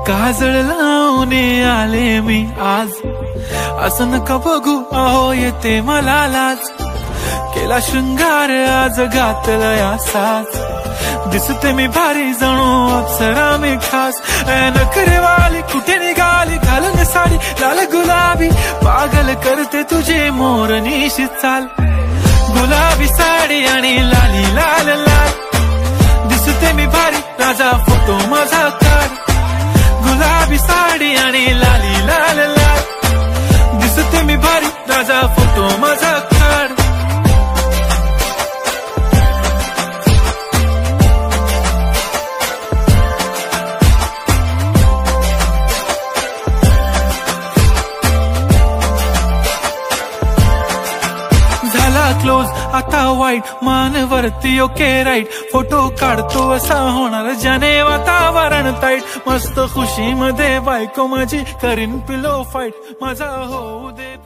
काजळ लावून आले मी आज, असं नका बघू अहो येते मला लाज. केला शृंगार आज घातला या साज, दिसते मी भारी जणू अप्सरा मी खास. नखरेवाली कुठे निघाली घालून साडी लाल गुलाबी, पागल करते तुझे मोरनीशी चाल. गुलाबी साडी आणि लाली लाल लाल, दिसते मी भारी राजा फोटो माझा काढ. गुलाबी साडी आणि लाली लाल लाल, दिसते मी भारी राजा फोटो माझा काढ. झाला क्लोज आता वाईट, मान वरती ओके राईट. फोटो काढतो असा होणार ज्याने वातावरण ताईट. मस्त खुशी मध्ये बायको माझी करीन पिलो फाईट, माझा होऊ दे.